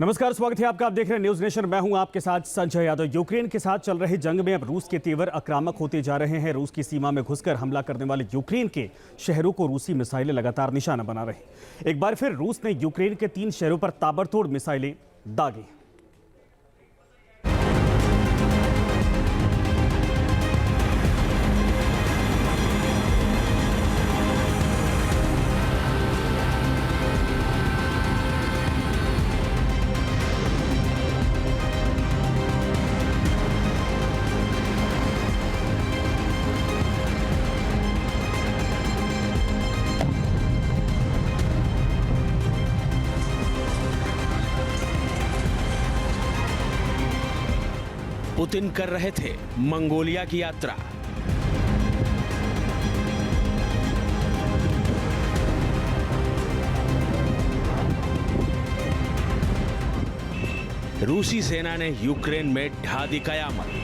नमस्कार, स्वागत है आपका। आप देख रहे हैं न्यूज नेशन। मैं हूं आपके साथ संजय यादव। यूक्रेन के साथ चल रही जंग में अब रूस के तेवर आक्रामक होते जा रहे हैं। रूस की सीमा में घुसकर हमला करने वाले यूक्रेन के शहरों को रूसी मिसाइलें लगातार निशाना बना रही। एक बार फिर रूस ने यूक्रेन के 3 शहरों पर ताबड़तोड़ मिसाइलें दागी। पुतिन कर रहे थे मंगोलिया की यात्रा। रूसी सेना ने यूक्रेन में ढा दी कयामत।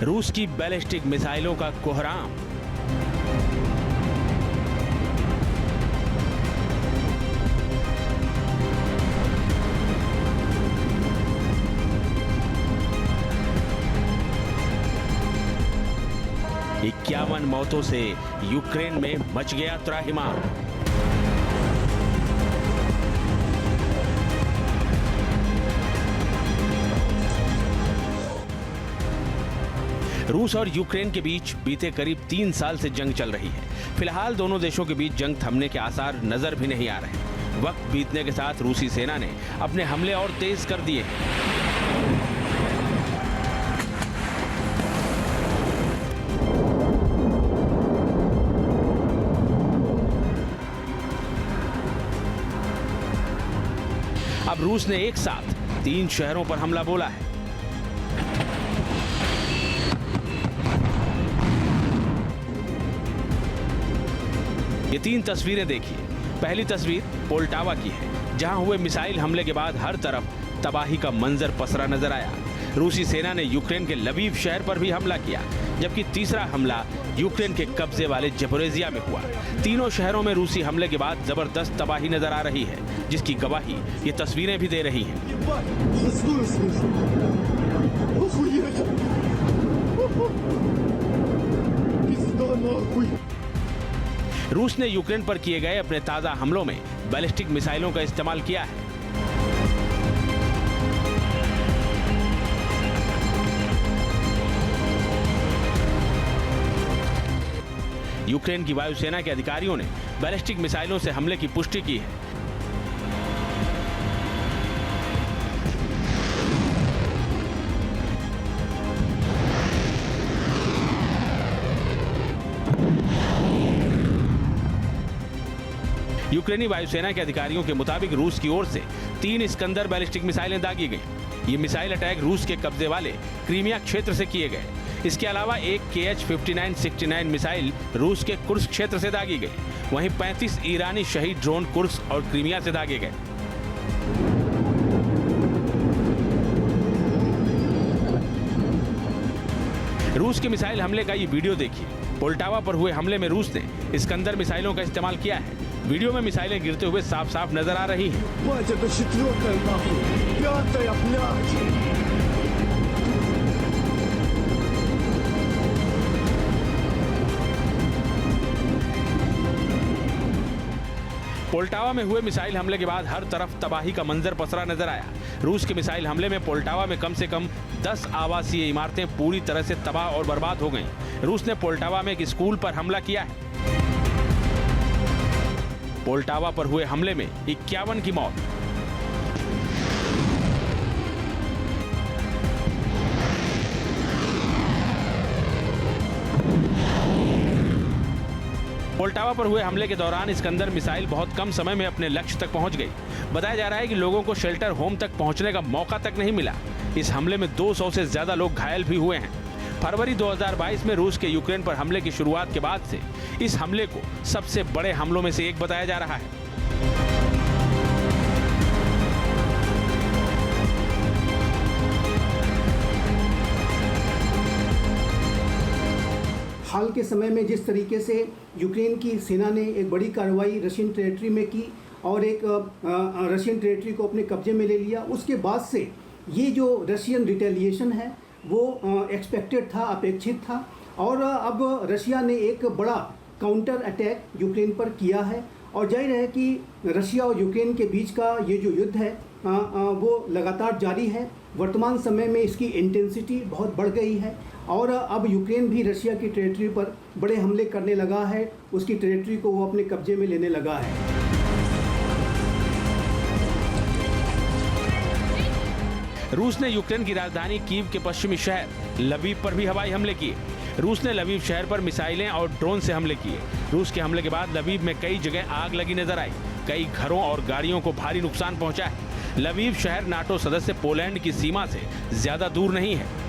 रूस की बैलिस्टिक मिसाइलों का कोहराम। इक्यावन मौतों से यूक्रेन में मच गया त्राहिमाम। रूस और यूक्रेन के बीच बीते करीब 3 साल से जंग चल रही है। फिलहाल दोनों देशों के बीच जंग थमने के आसार नजर भी नहीं आ रहे। वक्त बीतने के साथ रूसी सेना ने अपने हमले और तेज कर दिए हैं। अब रूस ने एक साथ 3 शहरों पर हमला बोला है। ये 3 तस्वीरें देखिए। पहली तस्वीर पोल्टावा की है, जहां हुए मिसाइल हमले के बाद हर तरफ तबाही का मंजर पसरा नजर आया। रूसी सेना ने यूक्रेन के लवीव शहर पर भी हमला किया, जबकि तीसरा हमला यूक्रेन के कब्जे वाले ज़पोरिज़िया में हुआ। तीनों शहरों में रूसी हमले के बाद जबरदस्त तबाही नजर आ रही है, जिसकी गवाही ये तस्वीरें भी दे रही हैं। रूस ने यूक्रेन पर किए गए अपने ताजा हमलों में बैलिस्टिक मिसाइलों का इस्तेमाल किया है। यूक्रेन की वायुसेना के अधिकारियों ने बैलिस्टिक मिसाइलों से हमले की पुष्टि की है। यूक्रेनी वायुसेना के अधिकारियों के मुताबिक रूस की ओर से 3 इस्कंदर बैलिस्टिक मिसाइलें दागी गईं। ये मिसाइल अटैक रूस के कब्जे वाले क्रीमिया क्षेत्र से किए गए। इसके अलावा एक KH-5969 मिसाइल रूस के कुर्स्क क्षेत्र से दागी गई। वहीं 35 ईरानी शहीद ड्रोन कुर्स्क और क्रीमिया से दागे गए। रूस के मिसाइल हमले का ये वीडियो देखिए। पोल्टावा पर हुए हमले में रूस ने इस्कंदर मिसाइलों का इस्तेमाल किया है। वीडियो में मिसाइलें गिरते हुए साफ साफ नजर आ रही हैं। पोल्टावा में हुए मिसाइल हमले के बाद हर तरफ तबाही का मंजर पसरा नजर आया। रूस के मिसाइल हमले में पोल्टावा में कम से कम 10 आवासीय इमारतें पूरी तरह से तबाह और बर्बाद हो गईं। रूस ने पोल्टावा में एक स्कूल पर हमला किया है। पोल्टावा पर हुए हमले में 51 की मौत। पोल्टावा पर हुए हमले के दौरान इस्कंदर मिसाइल बहुत कम समय में अपने लक्ष्य तक पहुंच गई। बताया जा रहा है कि लोगों को शेल्टर होम तक पहुंचने का मौका तक नहीं मिला। इस हमले में 200 से ज्यादा लोग घायल भी हुए हैं। फरवरी 2022 में रूस के यूक्रेन पर हमले की शुरुआत के बाद से इस हमले को सबसे बड़े हमलों में से एक बताया जा रहा है। हाल के समय में जिस तरीके से यूक्रेन की सेना ने एक बड़ी कार्रवाई रशियन टेरिटरी में की और एक रशियन टेरिटरी को अपने कब्जे में ले लिया, उसके बाद से ये जो रशियन रिटेलिएशन है वो एक्सपेक्टेड था, अपेक्षित था। और अब रशिया ने एक बड़ा काउंटर अटैक यूक्रेन पर किया है और जाहिर है कि रशिया और यूक्रेन के बीच का ये जो युद्ध है वो लगातार जारी है। वर्तमान समय में इसकी इंटेंसिटी बहुत बढ़ गई है और अब यूक्रेन भी रशिया की टेरिटरी पर बड़े हमले करने लगा है, उसकी टेरिटरी को वो अपने कब्जे में लेने लगा है। रूस ने यूक्रेन की राजधानी कीव के पश्चिमी शहर लवीव पर भी हवाई हमले किए। रूस ने लवीव शहर पर मिसाइलें और ड्रोन से हमले किए। रूस के हमले के बाद लवीव में कई जगह आग लगी नजर आई। कई घरों और गाड़ियों को भारी नुकसान पहुंचा है। लवीव शहर नाटो सदस्य पोलैंड की सीमा से ज्यादा दूर नहीं है।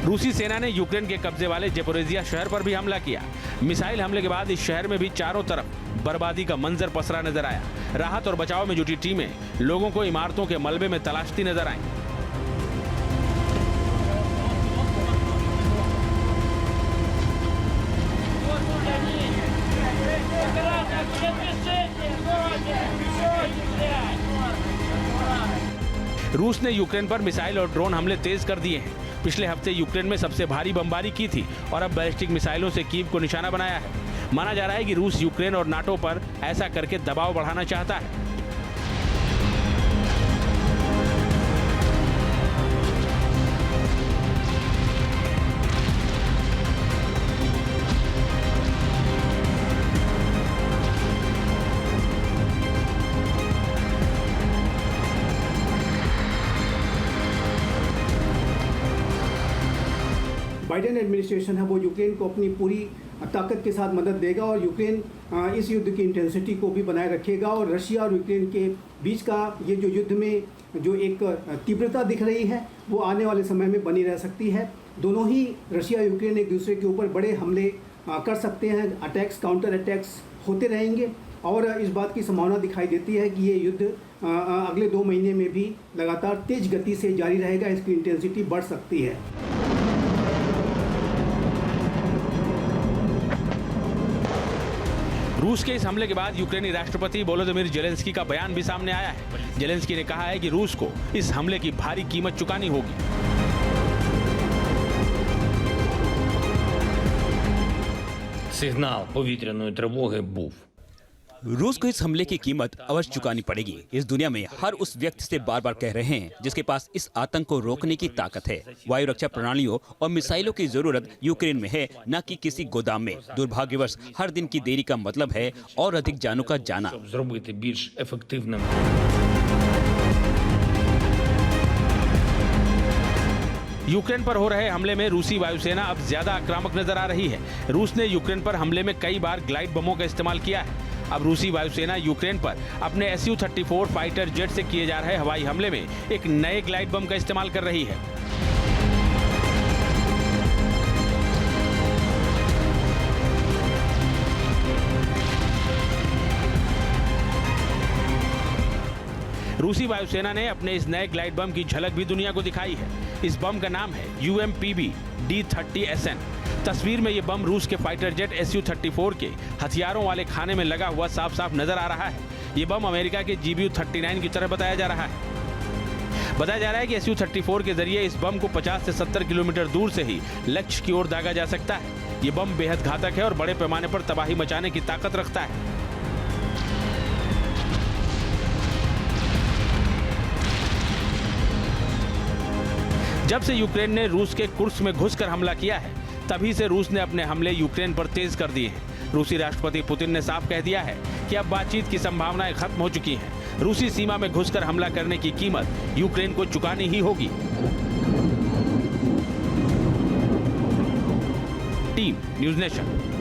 रूसी सेना ने यूक्रेन के कब्जे वाले ज़ेपोरिज़िया शहर पर भी हमला किया। मिसाइल हमले के बाद इस शहर में भी चारों तरफ बर्बादी का मंजर पसरा नजर आया। राहत और बचाव में जुटी टीमें लोगों को इमारतों के मलबे में तलाशती नजर आईं। रूस ने यूक्रेन पर मिसाइल और ड्रोन हमले तेज कर दिए हैं। पिछले हफ्ते यूक्रेन में सबसे भारी बमबारी की थी और अब बैलिस्टिक मिसाइलों से कीव को निशाना बनाया है। माना जा रहा है कि रूस यूक्रेन और नाटो पर ऐसा करके दबाव बढ़ाना चाहता है। बाइडेन एडमिनिस्ट्रेशन है वो यूक्रेन को अपनी पूरी ताकत के साथ मदद देगा और यूक्रेन इस युद्ध की इंटेंसिटी को भी बनाए रखेगा और रशिया और यूक्रेन के बीच का ये जो युद्ध में जो एक तीव्रता दिख रही है वो आने वाले समय में बनी रह सकती है। दोनों ही रशिया यूक्रेन एक दूसरे के ऊपर बड़े हमले कर सकते हैं। अटैक्स, काउंटर अटैक्स होते रहेंगे और इस बात की संभावना दिखाई देती है कि ये युद्ध अगले 2 महीने में भी लगातार तेज गति से जारी रहेगा। इसकी इंटेंसिटी बढ़ सकती है। रूस के इस हमले के बाद यूक्रेनी राष्ट्रपति वोलोदिमीर जेलेंस्की का बयान भी सामने आया है। जेलेंस्की ने कहा है कि रूस को इस हमले की भारी कीमत चुकानी होगी। Сигнал повітряної тривоги був. रूस को इस हमले की कीमत अवश्य चुकानी पड़ेगी। इस दुनिया में हर उस व्यक्ति से बार बार कह रहे हैं जिसके पास इस आतंक को रोकने की ताकत है। वायु रक्षा प्रणालियों और मिसाइलों की जरूरत यूक्रेन में है, न कि किसी गोदाम में। दुर्भाग्यवश हर दिन की देरी का मतलब है और अधिक जानों का जाना। Щоб зробити більш ефективним. यूक्रेन पर हो रहे हमले में रूसी वायुसेना अब ज्यादा आक्रामक नजर आ रही है। रूस ने यूक्रेन पर हमले में कई बार ग्लाइड बमों का इस्तेमाल किया है। अब रूसी वायुसेना यूक्रेन पर अपने Su-34 फाइटर जेट से किए जा रहे हवाई हमले में एक नए ग्लाइड बम का इस्तेमाल कर रही है। रूसी वायुसेना ने अपने इस नए ग्लाइड बम की झलक भी दुनिया को दिखाई है। इस बम का नाम है UMPB D30SN। तस्वीर में ये बम रूस के फाइटर जेट Su-34 के हथियारों वाले खाने में लगा हुआ साफ साफ नजर आ रहा है। ये बम अमेरिका के GBU-39 की तरह बताया जा रहा है। बताया जा रहा है कि Su-34 के जरिए इस बम को 50 से 70 किलोमीटर दूर से ही लक्ष्य की ओर दागा जा सकता है। ये बम बेहद घातक है और बड़े पैमाने पर तबाही मचाने की ताकत रखता है। जब से यूक्रेन ने रूस के कुर्स्क में घुसकर हमला किया है, तभी से रूस ने अपने हमले यूक्रेन पर तेज कर दिए हैं। रूसी राष्ट्रपति पुतिन ने साफ कह दिया है कि अब बातचीत की संभावनाएं खत्म हो चुकी हैं। रूसी सीमा में घुसकर हमला करने की कीमत यूक्रेन को चुकानी ही होगी। Team news nation.